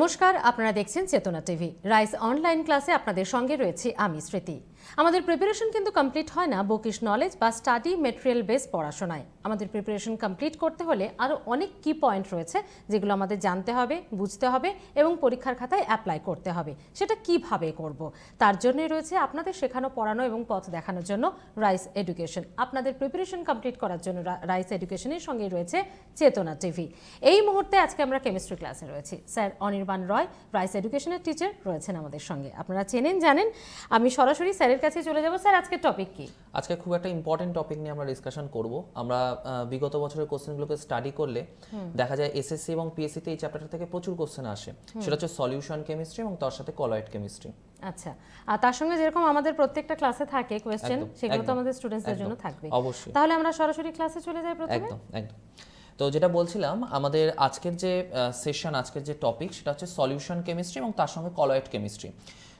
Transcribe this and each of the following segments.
নমস্কার, আপনারা দেখছেন চেতনা টিভি। রাইস অনলাইন ক্লাসে আপনাদের সঙ্গে রয়েছে আমি স্মৃতি। আমাদের প্রিপারেশন কিন্তু কমপ্লিট হয় না বুকিশ নলেজ বা স্টাডি মেটেরিয়াল বেস পড়াশোনায়। আমাদের প্রিপারেশন কমপ্লিট করতে হলে আরও অনেক কি পয়েন্ট রয়েছে যেগুলো আমাদের জানতে হবে, বুঝতে হবে এবং পরীক্ষার খাতায় অ্যাপ্লাই করতে হবে। সেটা কিভাবে করব, তার জন্যই রয়েছে আপনাদের শেখানো, পড়ানো এবং পথ দেখানোর জন্য রাইস এডুকেশন। আপনাদের প্রিপারেশন কমপ্লিট করার জন্য রাইস এডুকেশনের সঙ্গেই রয়েছে চেতনা টিভি। এই মুহূর্তে আজকে আমরা কেমিস্ট্রি ক্লাসে রয়েছি। স্যার অনির্বাণ রয়, রাইস এডুকেশনের টিচার, রয়েছেন আমাদের সঙ্গে। আপনারা চেনেন, জানেন। আমি সরাসরি স্যারের কাছে চলে যাব। স্যার, আজকের টপিক কি? আজকে খুব একটা ইম্পর্টেন্ট টপিক নিয়ে আমরা ডিসকাশন করব। আমরা বিগত বছরের কোশ্চেনগুলোকে স্টাডি করলে দেখা যায় এসএসসি এবং পিএসসি তে এই চ্যাপ্টারটা থেকে প্রচুর কোশ্চেন আসে। সেটা হচ্ছে সলিউশন কেমিস্ট্রি এবং তার সাথে কলয়েড কেমিস্ট্রি। আচ্ছা, আর তার সঙ্গে যেরকম আমাদের প্রত্যেকটা ক্লাসে থাকে কোশ্চেন, সেগুলো তো আমাদের স্টুডেন্টসদের জন্য থাকবে অবশ্যই। তাহলে আমরা সরাসরি ক্লাসে চলে যাই প্রথমে। একদম। তো যেটা বলছিলাম, আমাদের আজকের যে সেশন, আজকের যে টপিক, সেটা হচ্ছে সলিউশন কেমিস্ট্রি এবং তার সঙ্গে কলয়েড কেমিস্ট্রি।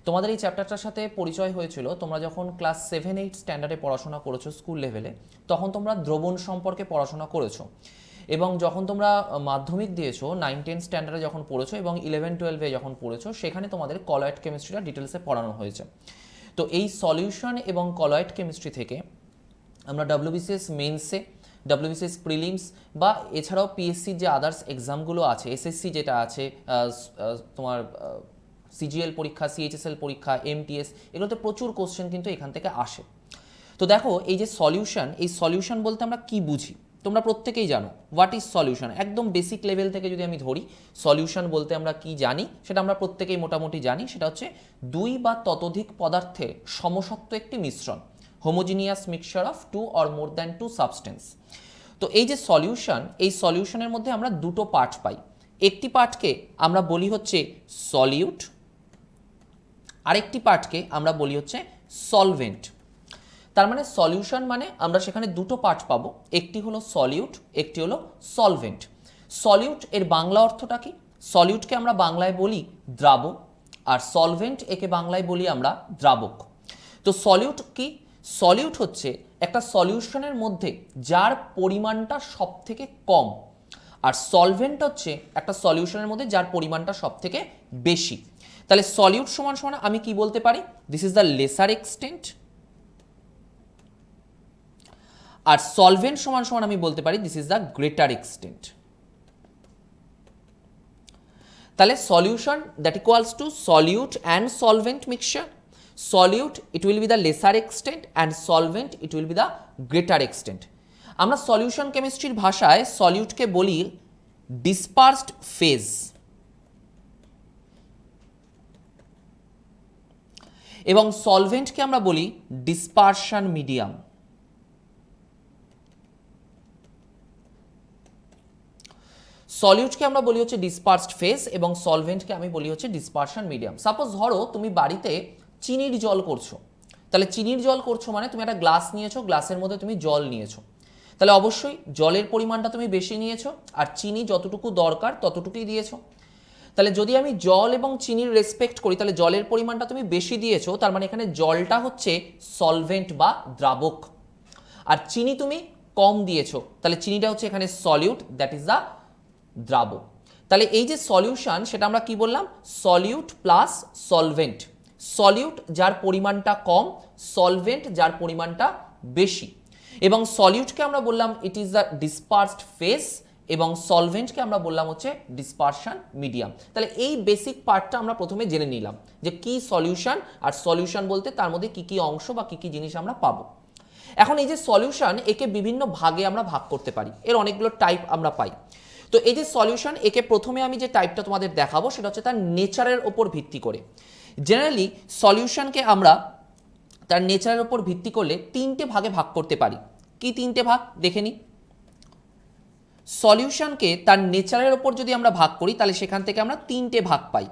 তোমাদের এই চ্যাপ্টারটার সাথে পরিচয় হয়েছিল তোমরা যখন ক্লাস 7-8 স্ট্যান্ডার্ডে পড়াশোনা করেছো স্কুল লেভেলে, তখন তোমরা দ্রবণ সম্পর্কে পড়াশোনা করেছো। এবং যখন তোমরা মাধ্যমিক দিয়েছো 9-10 স্ট্যান্ডার্ডে যখন পড়েছো এবং 11-12-এ যখন পড়েছো, সেখানে তোমাদের কলয়েড কেমিস্ট্রিটা ডিটেলসে পড়ানো হয়েছে। তো এই সলিউশন এবং কলয়েড কেমিস্ট্রি থেকে আমরা ডব্লিউবিসিএস মেন্সে, ডব্লিউবিসিএস প্রিলিমস বা এছাড়াও পিএসসির যে আদার্স এক্সামগুলো আছে, এসএসসি যেটা আছে, তোমার সিজিএল পরীক্ষা, সিএইচএসএল পরীক্ষা, এমটিএস, এগুলোতে প্রচুর কোশ্চেন কিন্তু এখান থেকে আসে। তো দেখো, এই যে সলিউশন, এই সলিউশন বলতে আমরা কি বুঝি তোমরা প্রত্যেকেই জানো। What is solution? একদম বেসিক লেভেল থেকে যদি আমি ধরি, সলিউশন বলতে আমরা কি জানি সেটা আমরা প্রত্যেকেই মোটামুটি জানি। সেটা হচ্ছে দুই বা ততোধিক পদার্থের সমসত্ব একটি মিশ্রণ, homogeneous mixture of 2 or more than 2 substance. তো এই যে সলিউশন, এই সলিউশনের মধ্যে আমরা দুটো পার্ট পাই। একটি পার্টকে আমরা বলি হচ্ছে সলিউট, আরেকটি পার্টকে আমরা বলি হচ্ছে সলভেন্ট। তার মানে সলিউশন মানে আমরা সেখানে দুটো পার্ট পাবো, একটি হলো সলিউট, একটি হলো সলভেন্ট। সলিউট এর বাংলা অর্থটা কি? সলিউটকে আমরা বাংলায় বলি দ্রাবক, আর সলভেন্ট একে বাংলায় বলি আমরা দ্রাবক। তো সলিউট কি? সলিউট হচ্ছে একটা সলিউশনের মধ্যে যার পরিমাণটা সব থেকে কম, আর সলভেন্ট হচ্ছে একটা সলিউশনের মধ্যে যার পরিমাণটা সব থেকে বেশি। তাহলে সলিউট সমান সমান আমি কি বলতে পারি? This is the lesser extent. আর সলভেন্ট সমান সমান আমি বলতে পারি this is the greater extent. তাহলে solution that equals to solute and solvent mixture. Solute it will be the lesser extent and solvent it will be the greater extent. আমরা solution কেমিস্ট্রির ভাষায় সলিউটকে বলি ডিসপার্সড ফেজ, এবং সলভেন্টকে আমরা বলি dispersion medium. সলিউটকে আমরা বলি হচ্ছে ডিসপার্সড ফেজ এবং সলভেন্টকে আমি বলি হচ্ছে ডিসপারশন মিডিয়াম। সাপোজ ধরো তুমি বাড়িতে চিনির জল করছো, তাহলে চিনির জল করছো মানে তুমি একটা গ্লাস নিয়েছো, গ্লাসের মধ্যে তুমি জল নিয়েছো, তাহলে অবশ্যই জলের পরিমাণটা তুমি বেশি নিয়েছো আর চিনি যতটুকু দরকার ততটুকুই দিয়েছো। তাহলে যদি আমি জল এবং চিনির রেসপেক্ট করি, তাহলে জলের পরিমাণটা তুমি বেশি দিয়েছো, তার মানে এখানে জলটা হচ্ছে সলভেন্ট বা দ্রাবক, আর চিনি তুমি কম দিয়েছো, তাহলে চিনিটা হচ্ছে এখানে সলিউট, দ্যাট ইজ দ্য দ্রাবক। তাহলে এই যে সলিউশন, সেটা আমরা কি বললাম? Solute plus solvent. সলিউট যার পরিমাণটা কম, সলভেন্ট যার পরিমাণটা বেশি। এবং সলিউটকে আমরা বললাম it is the dispersed phase এবং সলভেন্টকে আমরা বললাম হচ্ছে ডিসপারশন মিডিয়াম। তাহলে এই বেসিক পার্টটা আমরা প্রথমে জেনে নিলাম যে কি সলিউশন, আর সলিউশন বলতে তার মধ্যে কি কি অংশ বা কি কি জিনিস আমরা পাবো। এখন এই যে সলিউশন, একে বিভিন্ন ভাগে আমরা ভাগ করতে পারি, এর অনেকগুলো টাইপ আমরা পাই। তো এই যে সলিউশন, একে প্রথমে আমি যে টাইপটা তোমাদের দেখাবো সেটা হচ্ছে তার নেচারের ওপর ভিত্তি করে। জেনারেলি সলিউশনকে আমরা তার নেচারের ওপর ভিত্তি করলে তিনটে ভাগে ভাগ করতে পারি। কি তিনটে ভাগ দেখে নিই। সলিউশনকে তার নেচারের ওপর যদি আমরা ভাগ করি, তাহলে সেখান থেকে আমরা তিনটে ভাগ পাই।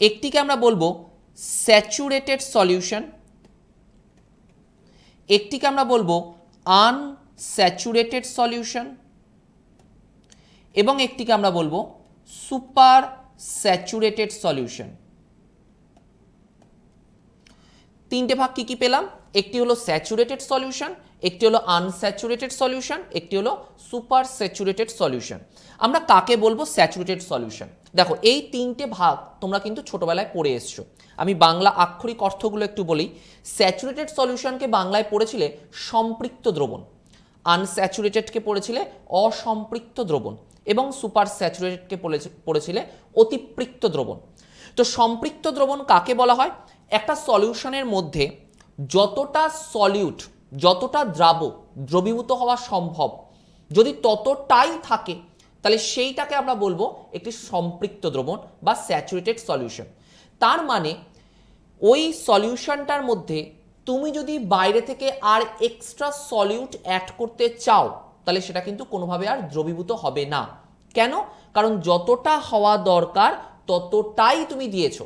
একটিকে আমরা বলবো স্যাচুরেটেড সলিউশন, একটিকে আমরা বলবো আনস্যাচুরেটেড সলিউশন, এবং একটিকে আমরা বলবো সুপার স্যাচুরেটেড সলিউশন। তিনটে ভাগ কি কি পেলাম? একটি হলো স্যাচুরেটেড সলিউশন, একটি হলো আনস্যাচুরেটেড সলিউশন, একটি হলো সুপার স্যাচুরেটেড সলিউশন। আমরা কাকে বলবো স্যাচুরেটেড সলিউশন? দেখো এই তিনটে ভাগ তোমরা কিন্তু ছোটবেলায় পড়ে এসছো। আমি বাংলা আক্ষরিক অর্থগুলো একটু বলি। স্যাচুরেটেড সলিউশনকে বাংলায় পড়েছিলে সম্পৃক্ত দ্রবণ, আনস্যাচুরেটেডকে পড়েছিলে অসম্পৃক্ত দ্রবণ এবং সুপার স্যাচুরেটেডকে পড়েছিলে অতিপৃক্ত দ্রবণ। তো সম্পৃক্ত দ্রবণ কাকে বলা হয়? একটা সলিউশনের মধ্যে যতটা সলিউট, যতটা দ্রবীভূত হওয়া সম্ভব যদি ততটাই থাকে, তাহলে সেইটাকে আমরা বলবো একটি সম্পৃক্ত দ্রবণ বা স্যাচুরেটেড সলিউশন। তার মানে ওই সলিউশনটার মধ্যে তুমি যদি বাইরে থেকে আর এক্সট্রা সলিউট অ্যাড করতে চাও, তাহলে সেটা কিন্তু কোনোভাবে আর দ্রবীভূত হবে না। কেন? কারণ যতটা হওয়া দরকার ততটাই তুমি দিয়েছো,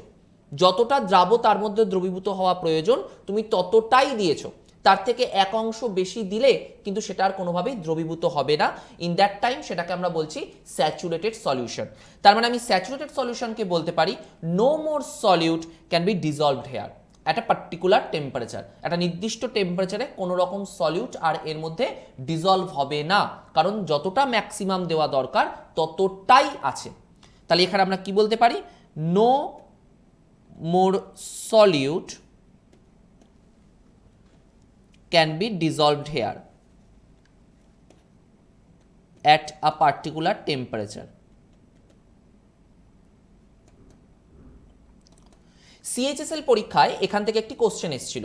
যতটা দ্রাব্য তার মধ্যে দ্রবীভূত হওয়া প্রয়োজন তুমি ততটাই দিয়েছো। তার থেকে এক অংশ বেশি দিলে কিন্তু সেটা আর কোনোভাবেই দ্রবীভূত হবে না। ইন দ্যাট টাইম সেটাকে আমরা বলছি স্যাচুরেটেড সলিউশন। তার মানে আমি স্যাচুরেটেড সলিউশনকে বলতে পারি no more solute can be dissolved here at a particular temperature. একটা নির্দিষ্ট টেম্পারেচারে কোনো রকম সলিউট আর এর মধ্যে ডিজলভ হবে না, কারণ যতটা ম্যাক্সিমাম দেওয়া দরকার ততটাই আছে। তাহলে এখানে আমরা কি বলতে পারি? No more solute can be dissolved here at a particular temperature. CHSL পরীক্ষায় এখান থেকে একটি কোশ্চেন এসেছিল।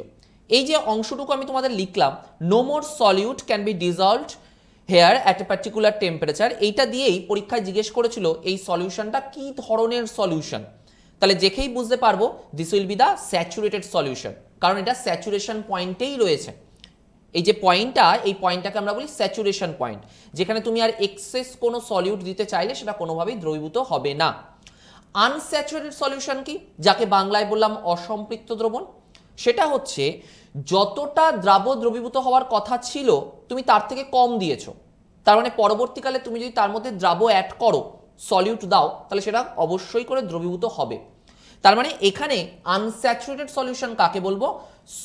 এই যে অংশটুকু আমি তোমাদের লিখলাম, no more solute can be dissolved here at a particular temperature, এইটা দিয়েই পরীক্ষায় জিজ্ঞেস করেছিল এই সলিউশনটা কি ধরনের সলিউশন। তাহলে দেখেই বুঝতে পারবো this will be the saturated solution, কারণ এটা স্যাচুরেশন পয়েন্টেই রয়েছে। এই যে পয়েন্টটা, এই পয়েন্টটাকে আমরা বলি স্যাচুরেশন পয়েন্ট, যেখানে তুমি আর এক্সেস কোনো সলিউট দিতে চাইলে সেটা কোনোভাবেই দ্রবীভূত হবে না। আনস্যাচুরেটেড সলিউশন কি, যাকে বাংলায় বললাম অসম্পৃক্ত দ্রবণ, সেটা হচ্ছে যতটা দ্রবীভূত হওয়ার কথা ছিল তুমি তার থেকে কম দিয়েছো। তার মানে পরবর্তীকালে তুমি যদি তার মধ্যে দ্রাব অ্যাড করো, সলিউট দাও, তাহলে সেটা অবশ্যই করে দ্রবীভূত হবে। তার মানে এখানে আনস্যাচুরেটেড সলিউশন কাকে বলবো?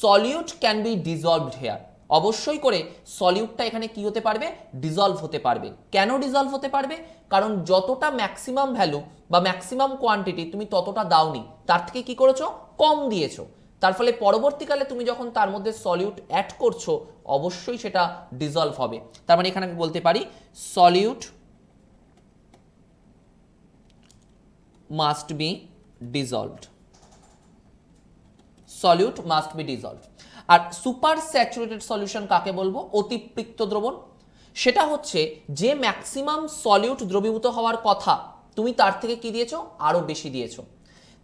Solute can be dissolved here. অবশ্যই করে সলিউটটা এখানে কি হতে পারবে? ডিজলভ হতে পারবে। কেন ডিজলভ হতে পারবে? কারণ যতটা ম্যাক্সিমাম ভ্যালু বা ম্যাক্সিমাম কোয়ান্টিটি তুমি ততটা দাওনি, তার থেকে কি করেছো? কম দিয়েছো। তার ফলে পরবর্তীকালে তুমি যখন তার মধ্যে সলিউট অ্যাড করছো অবশ্যই সেটা ডিজলভ হবে। তার মানে এখানে আমি বলতে পারি solute must be dissolved, solute must be dissolved. আর সুপার স্যাচুরেটেড সলিউশন কাকে বলবো? অতিপৃক্ত দ্রবণ। সেটা হচ্ছে যে ম্যাক্সিমাম সলিউট দ্রবীভূত হওয়ার কথা তুমি তার থেকে কি দিয়েছো? আরো বেশি দিয়েছো।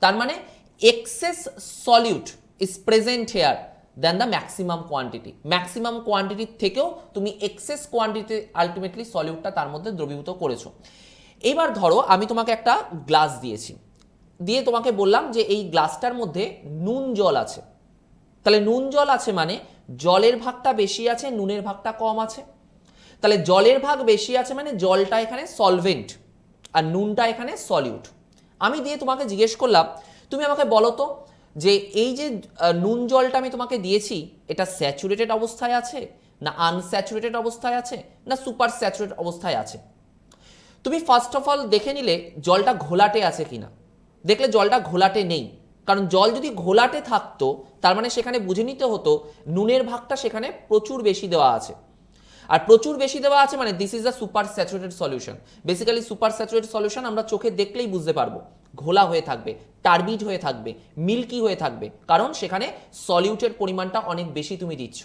তার মানে excess solute is present here then the maximum quantity. Maximum কোয়ান্টিটির থেকেও তুমি এক্সেস কোয়ান্টিটি আলটিমেটলি সলিউটটা তার মধ্যে দ্রবীভূত করেছো। এবার ধরো আমি তোমাকে একটা গ্লাস দিয়েছি, দিয়ে তোমাকে বললাম যে এই গ্লাসটার মধ্যে নুন জল আছে। তাহলে নুন জল আছে মানে জলের ভাগটা বেশি আছে, নুনের ভাগটা কম আছে। তাহলে জলের ভাগ বেশি আছে মানে জলটা এখানে সলভেন্ট আর নুনটা এখানে সলিউট। আমি দিয়ে তোমাকে জিজ্ঞেস করলাম, তুমি আমাকে বলো তো যে এই যে নুন জলটা আমি তোমাকে দিয়েছি এটা স্যাচুরেটেড অবস্থায় আছে না আনস্যাচুরেটেড অবস্থায় আছে না সুপার স্যাচুরেটেড অবস্থায় আছে? তুমি ফার্স্ট অফ অল দেখে নিলে জলটা ঘোলাটে আছে কিনা। দেখলে জলটা ঘোলাটে নেই, কারণ জল যদি ঘোলাটে থাকতো তার মানে সেখানে বুঝে নিতে হতো নুনের ভাগটা সেখানে প্রচুর বেশি দেওয়া আছে। আর প্রচুর বেশি দেওয়া আছে মানে this is a super saturated solution. Basically super saturated solution আমরা চোখে দেখলেই বুঝতে পারবো, ঘোলা হয়ে থাকবে, টার্বিড হয়ে থাকবে, মিল্কি হয়ে থাকবে, কারণ সেখানে সলিউটের পরিমাণটা অনেক বেশি তুমি দিচ্ছ।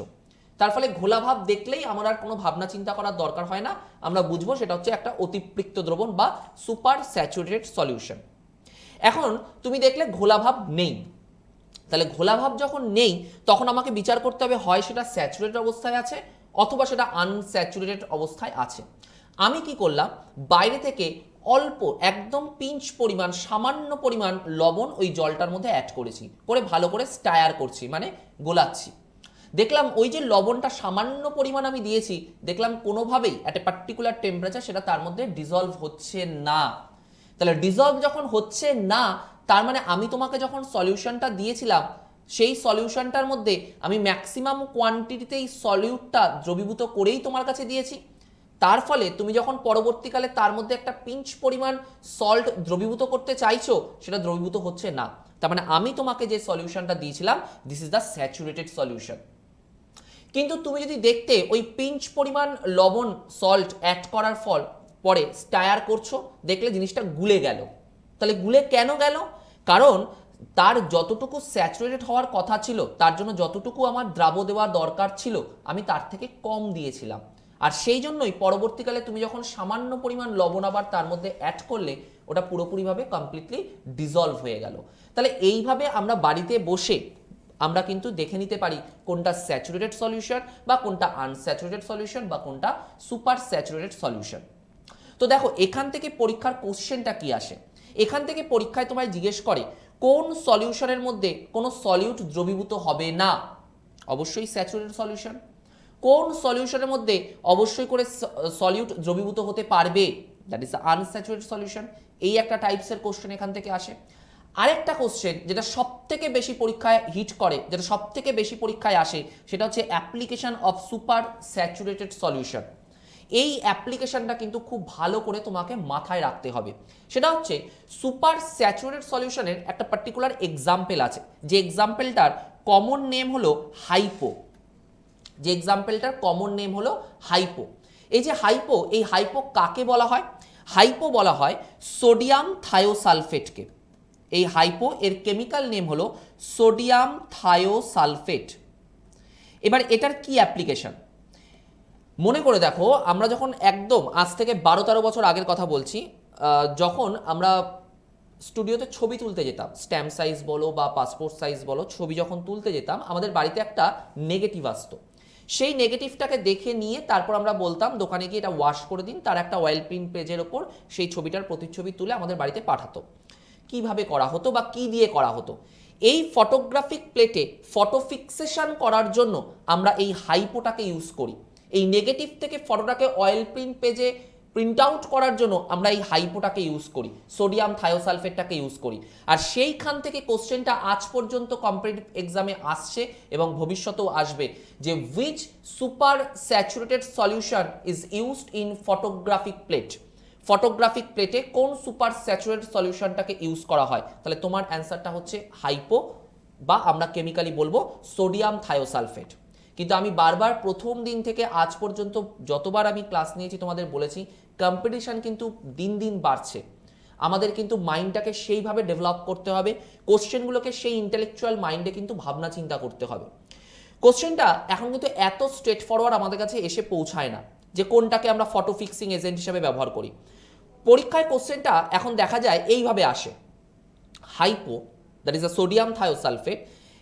তার ফলে ঘোলা ভাব দেখলেই আমার আর কোনো ভাবনা চিন্তা করার দরকার হয় না, আমরা বুঝবো সেটা হচ্ছে একটা অতিপৃক্ত দ্রবণ বা সুপার স্যাচুরেটেড সলিউশন। এখন তুমি দেখলে ঘোলা ভাব নেই, তাহলে ঘোলা ভাব যখন নেই তখন আমাকে বিচার করতে হবে হয় সেটা স্যাচুরেটেড অবস্থায় আছে অথবা সেটা আনস্যাচুরেটেড অবস্থায় আছে। আমি কি করলাম, বাইরে থেকে অল্প একদম পিঞ্চ পরিমাণ, সামান্য পরিমাণ লবণ ওই জলটার মধ্যে অ্যাড করেছি, করে ভালো করে স্টায়ার করছি মানে গোলাচ্ছি। দেখলাম ওই যে লবণটা সামান্য পরিমাণ আমি দিয়েছি, দেখলাম কোনোভাবেই অ্যাট এ পার্টিকুলার টেম্পারেচার সেটা তার মধ্যে ডিজলভ হচ্ছে না। তাহলে ডিজলভ যখন হচ্ছে না তার মানে আমি তোমাকে যখন সলিউশনটা দিয়েছিলাম সেই সলিউশনটার মধ্যে আমি ম্যাক্সিমাম কোয়ান্টিটিতে এই সলিউটটা দ্রবীভূত করেই তোমার কাছে দিয়েছি। তার ফলে তুমি যখন পরবর্তীকালে তার মধ্যে একটা পিঞ্চ পরিমাণ সল্ট দ্রবীভূত করতে চাইছো, সেটা দ্রবীভূত হচ্ছে না। তার মানে আমি তোমাকে যে সলিউশনটা দিয়েছিলাম, this is the saturated solution. কিন্তু তুমি যদি দেখতে ওই পিঞ্চ পরিমাণ লবণ সল্ট অ্যাড করার পরে স্টায়ার করছো, দেখলে জিনিসটা গুলে গেল। তাহলে গুলে কেন গেল? কারণ তার যতটুকু স্যাচুরেটেড হওয়ার কথা ছিল, তার জন্য যতটুকু আমার দ্রাব্য দেওয়ার দরকার ছিল, আমি তার থেকে কম দিয়েছিলাম। আর সেই জন্যই পরবর্তীকালে তুমি যখন সামান্য পরিমাণ লবণ আবার তার মধ্যে অ্যাড করলে, ওটা পুরোপুরিভাবে কমপ্লিটলি ডিজলভ হয়ে গেল। তাহলে এইভাবে আমরা বাড়িতে বসে আমরা কিন্তু দেখে নিতে পারি কোনটা স্যাচুরেটেড সলিউশন বা কোনটা আনস্যাচুরেটেড সলিউশন বা কোনটা সুপার স্যাচুরেটেড সলিউশন। তো দেখো এখান থেকে পরীক্ষার কোশ্চেনটা কি আসে। এখান থেকে পরীক্ষায় তোমায় জিজ্ঞেস করে কোন সলিউশনের মধ্যে কোনো সলিউট দ্রবীভূত হবে না, অবশ্যই স্যাচুরেটেড সলিউশন। কোন সলিউশনের মধ্যে অবশ্যই করে সলিউট দ্রবীভূত হতে পারবে, দ্যাট ইজ আনস্যাচুরেটেড সলিউশন। এই একটা টাইপসের কোশ্চেন এখান থেকে আসে। আরেকটা কোশ্চেন যেটা সব থেকে বেশি পরীক্ষায় হিট করে, যেটা সব থেকে বেশি পরীক্ষায় আসে, সেটা হচ্ছে application of super saturated solution. এই অ্যাপ্লিকেশনটা কিন্তু খুব ভালো করে তোমাকে মাথায় রাখতে হবে। সেটা হচ্ছে সুপার স্যাচুরেটেড সলিউশনের একটা পার্টিকুলার এক্সাম্পল আছে, যে এক্সাম্পলটার কমন নেম হলো হাইপো। যে এক্সাম্পলটার কমন নেম হলো হাইপো। এই যে হাইপো, এই হাইপো কাকে বলা হয়? হাইপো বলা হয় সোডিয়াম থায়োসালফেটকে। এই হাইপো এর কেমিক্যাল নেম হলো সোডিয়াম থায়োসালফেট। এবার এটার কি অ্যাপ্লিকেশন মনে করে দেখো, আমরা যখন একদম আজ থেকে 12-13 বছর আগের কথা বলছি, যখন আমরা স্টুডিওতে ছবি তুলতে যেতাম, স্ট্যাম্প সাইজ বলো বা পাসপোর্ট সাইজ বলো, ছবি যখন তুলতে যেতাম, আমাদের বাড়িতে একটা নেগেটিভ আসতো। সেই নেগেটিভটাকে দেখে নিয়ে তারপর আমরা বলতাম দোকানে গিয়ে এটা ওয়াশ করে দিন, তার একটা অয়েল প্রিন্ট পেজের ওপর সেই ছবিটার প্রতিচ্ছবি তুলে আমাদের বাড়িতে পাঠাতো। কিভাবে করা হতো বা কি দিয়ে করা হতো? এই ফটোগ্রাফিক প্লেটে ফটো ফিক্সেশন করার জন্য আমরা এই হাইপোটাকে ইউজ করি। এই নেগেটিভ থেকে ফটোটাকে অয়েল প্রিন্ট পেজে প্রিন্ট আউট করার জন্য আমরা এই হাইপোটাকে ইউজ করি, সোডিয়াম থায়োসালফেটটাকে ইউজ করি। আর সেইখান থেকে কোশ্চেনটা আজ পর্যন্ত কম্পিটিটিভ এক্সামে আসছে এবং ভবিষ্যতেও আসবে, যে which super saturated solution is used in photographic plate. Photographic প্লেটে কোন সুপার স্যাচুরেটেড সলিউশনটাকে ইউজ করা হয়? তাহলে তোমার অ্যান্সারটা হচ্ছে হাইপো, বা আমরা কেমিক্যালি বলবো সোডিয়াম থায়োসালফেট। কিন্তু আমি বারবার প্রথম দিন থেকে আজ পর্যন্ত যতবার আমি ক্লাস নিয়েছি তোমাদের বলেছি, কম্পিটিশন কিন্তু দিন দিন বাড়ছে। আমাদের কিন্তু মাইন্ডটাকে সেইভাবে ডেভেলপ করতে হবে, কোশ্চেনগুলোকে সেই ইন্টেলেকচুয়াল মাইন্ডে কিন্তু ভাবনা চিন্তা করতে হবে। কোশ্চেনটা এখন কিন্তু এত স্ট্রেট ফরওয়ার্ড আমাদের কাছে এসে পৌঁছায় না যে কোনটাকে আমরা ফটো ফিক্সিং এজেন্ট হিসেবে ব্যবহার করি। পরীক্ষায় কোশ্চেনটা এখন দেখা যায় এইভাবে আসে, hypo, that is a sodium thiosulphate,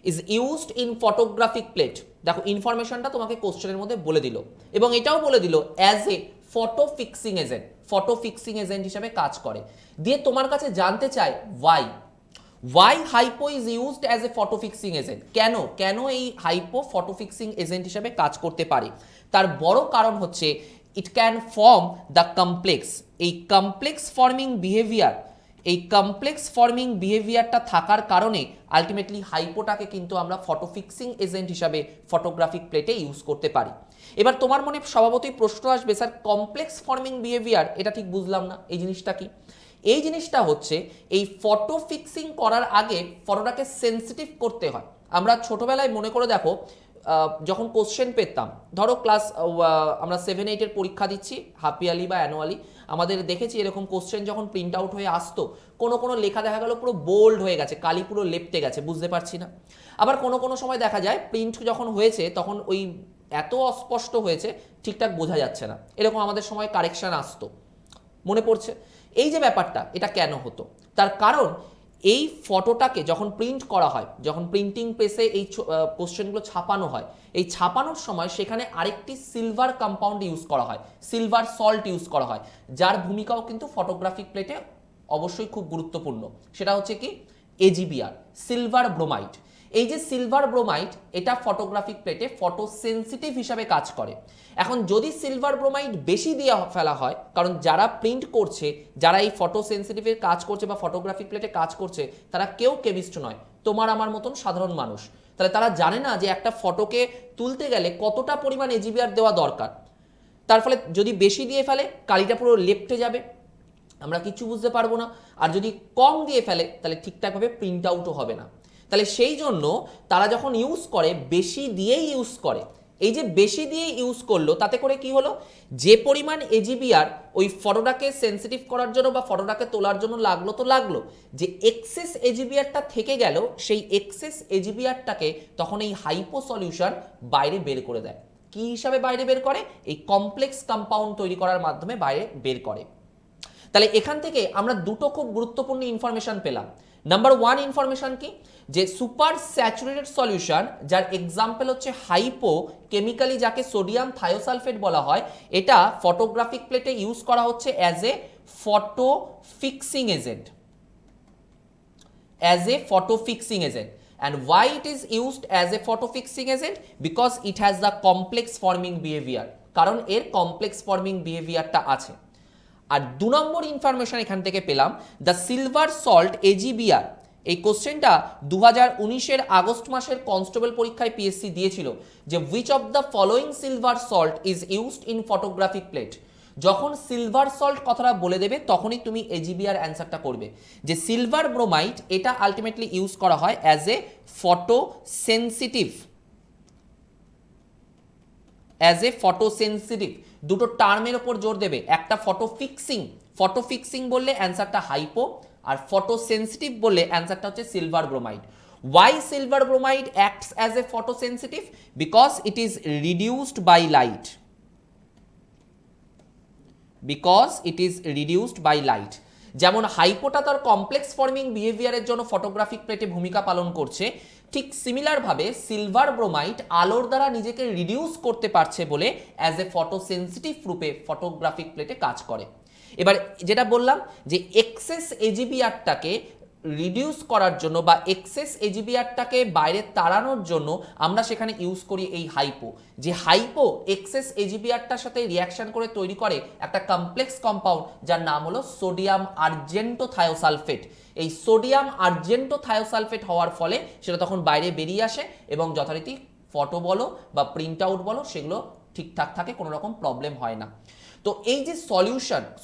is used in photographic plate. দেখো ইনফরমেশনটা তোমাকে কোশ্চেনের মধ্যে বলে দিল, এবং এটাও বলে দিল as a photo fixing agent, photo fixing agent হিসেবে কাজ করে। দিয়ে তোমার কাছে জানতে চায় why hypo is used as a photo fixing agent. কেন এই হাইপো ফটো ফিক্সিং এজেন্ট হিসেবে কাজ করতে পারে? তার বড় কারণ হচ্ছে it can form the complex. এই কমপ্লেক্স ফর্মিং বিহেভিয়ার, এই কমপ্লেক্স ফর্মিং বিহেভিয়ারটা থাকার কারণে আলটিমেটলি হাইপোটাকে কিন্তু আমরা ফটো ফিক্সিং এজেন্ট হিসাবে ফটোগ্রাফিক প্লেটে ইউজ করতে পারি। এবার তোমার মনে স্বভাবতই প্রশ্ন আসবে, স্যার কমপ্লেক্স ফর্মিং বিহেভিয়ার এটা ঠিক বুঝলাম না, এই জিনিসটা কি? এই জিনিসটা হচ্ছে এই ফটো ফিক্সিং করার আগে ফটোটাকে সেন্সিটিভ করতে হয়। আমরা ছোটবেলায় মনে করে দেখো, যখন কোশ্চেন পেতাম, ধরো ক্লাস আমরা 7-8-এর পরীক্ষা দিচ্ছি, হাফ ইয়ারলি বা অ্যানুয়ালি, আমাদের দেখেছি এরকম কোশ্চেন যখন প্রিন্ট আউট হয়ে আসতো, কোনো লেখা দেখা গেল পুরো বোল্ড হয়ে গেছে, কালি পুরো লেপটে গেছে, বুঝতে পারছি না। আবার কোনো সময় দেখা যায় প্রিন্ট যখন হয়েছে তখন ওই এত অস্পষ্ট হয়েছে ঠিকঠাক বোঝা যাচ্ছে না, এরকম আমাদের সময় কারেকশন আসতো, মনে পড়ছে? এই যে ব্যাপারটা, এটা কেন হতো? তার কারণ এই ফটোটাকে যখন প্রিন্ট করা হয়, যখন প্রিন্টিং প্রেসে এই কোশ্চেনগুলো ছাপানো হয়, এই ছাপানোর সময় সেখানে আরেকটি সিলভার কম্পাউন্ড ইউজ করা হয়, সিলভার সল্ট ইউজ করা হয়, যার ভূমিকাও কিন্তু ফটোগ্রাফিক প্লেটে অবশ্যই খুব গুরুত্বপূর্ণ। সেটা হচ্ছে কি? AgBr, silver bromide. এই যে সিলভার ব্রোমাইড, এটা ফটোগ্রাফিক প্লেটে ফটো সেন্সিটিভ হিসাবে কাজ করে। এখন যদি সিলভার ব্রোমাইড বেশি দিয়ে ফেলা হয়, কারণ যারা প্রিন্ট করছে, যারা এই ফটো সেন্সিটিভের কাজ করছে বা ফটোগ্রাফিক প্লেটে কাজ করছে, তারা কেউ কেমিস্ট নয়, তোমার আমার মতন সাধারণ মানুষ, তাহলে তারা জানে না যে একটা ফটোকে তুলতে গেলে কতটা পরিমাণ এজিবিআর দেওয়া দরকার। তার ফলে যদি বেশি দিয়ে ফেলে কালিটা পুরো লেপ্টে যাবে, আমরা কিছু বুঝতে পারবো না। আর যদি কম দিয়ে ফেলে তাহলে ঠিকঠাকভাবে প্রিন্ট আউটও হবে না। তাহলে সেই জন্য তারা যখন ইউজ করে বেশি দিয়েই ইউজ করে। এই যে বেশি দিয়ে ইউজ করলো তাতে করে কি হলো, যে পরিমাণ এজিবিআর ওই ফটোটাকে সেন্সিটিভ করার জন্য বা ফটোটাকে তোলার জন্য লাগলো তো লাগলো, যে এক্সেস এজিবিআরটা থেকে গেল সেই এক্সেস এজিবিআরটাকে তখন এই হাইপো সলিউশন বাইরে বের করে দেয়। কি হিসাবে বাইরে বের করে? এই কমপ্লেক্স কম্পাউন্ড তৈরি করার মাধ্যমে বাইরে বের করে। তাহলে এখান থেকে আমরা দুটো খুব গুরুত্বপূর্ণ ইনফরমেশন পেলাম। নাম্বার ওয়ান ইনফরমেশন কি, যে সুপার স্যাচুরেটেড সলিউশন যার এক্সাম্পল হচ্ছে হাইপো, কেমিক্যালি যাকে সোডিয়াম থায়োসালফেট বলা হয়, এটা ফটোগ্রাফিক প্লেটে ইউজ করা হচ্ছে as a photo fixing agent, as a photo fixing agent. And why it is used as a photo fixing agent? Because it has the complex forming behavior, কারণ এর complex forming বিহেভিয়ারটা আছে। আর দু নম্বর information এখান থেকে পেলাম, the silver salt এজিবিআর। এই কোশ্চেনটা 2019-এর August মাসের কনস্টেবল পরীক্ষায় পিএসসি দিয়েছিল, যে which of the following silver salt is used in photographic plate. যখন সিলভার সল্ট কথাটা বলে দেবে তখনই তুমি এজিবিআর অ্যান্সারটা করবে, যে সিলভার ব্রোমাইড এটা আলটিমেটলি ইউজ করা হয় as a photo sensitive, as a photo sensitive. দুটো টার্মের ওপর জোর দেবে, একটা ফটো ফিক্সিং, ফটো ফিক্সিং বললে অ্যান্সারটা হাইপো, আর ফটো সেন্সিটিভ বললে অ্যান্সারটা হচ্ছে silver bromide. Why silver bromide acts as a photosensitive? Because it is reduced by light. Because it is reduced by light. যেমন হাইপোটা তার কমপ্লেক্স ফর্মিং বিহেভিয়ারের জন্য ফটোগ্রাফিক প্লেটে ভূমিকা পালন করছে, ঠিক সিমিলারভাবে সিলভার ব্রোমাইড আলোর দ্বারা নিজেকে রিডিউস করতে পারছে বলে অ্যাজ এ ফটোসেন্সিটিভ রূপে ফটোগ্রাফিক প্লেটে কাজ করে। এবার যেটা বললাম, যে এক্সেস এজিবিআরটাকে রিডিউস করার জন্য বা এক্সেস এজিবিআরটাকে বাইরে তাড়ানোর জন্য আমরা সেখানে ইউজ করি এই হাইপো। যে হাইপো এক্সেস এজিবিআরটার সাথে রিয়াকশন করে তৈরি করে একটা কমপ্লেক্স কম্পাউন্ড যার নাম হলো সোডিয়াম আর্জেন্টো থায়োসালফেট। এই সোডিয়াম আর্জেন্টো থায়োসালফেট হওয়ার ফলে সেটা তখন বাইরে বেরিয়ে আসে এবং যথারীতি ফটো বলো বা প্রিন্ট আউট বলো সেগুলো ঠিকঠাক থাকে, কোনো রকম প্রবলেম হয় না। তো এই যে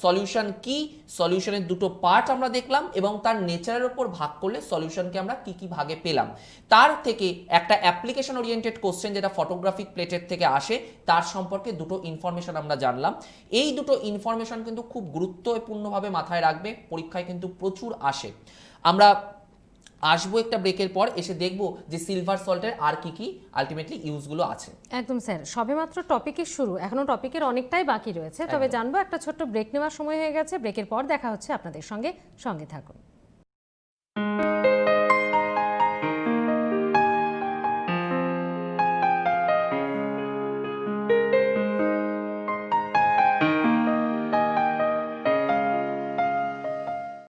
সলিউশন কি, সলিউশনের দুটো পার্ট আমরা দেখলাম এবং তার নেচারের উপর ভাগ করলে সলিউশনকে আমরা কি কি ভাগে পেলাম, তার থেকে একটা অ্যাপ্লিকেশন ওরিয়েন্টেড কোশ্চেন যেটা ফটোগ্রাফিক প্লেটের থেকে আসে তার সম্পর্কে দুটো ইনফরমেশন আমরা জানলাম। এই দুটো ইনফরমেশন কিন্তু খুব গুরুত্বপূর্ণভাবে মাথায় রাখবে, পরীক্ষায় কিন্তু প্রচুর আসে। আমরা আসবো একটা ব্রেকের পর, এসে দেখবো যে সিলভার সল্টের আর কি কি আলটিমেটলি ইউজগুলো আছে। একদম স্যার, সবেমাত্র টপিকের শুরু, এখনো টপিকের অনেকটাই বাকি রয়েছে, তবে জানবো একটা ছোট্ট ব্রেক নেওয়ার সময় হয়ে গেছে। ব্রেকের পর দেখা হচ্ছে আপনাদের সঙ্গে, সঙ্গে থাকুন।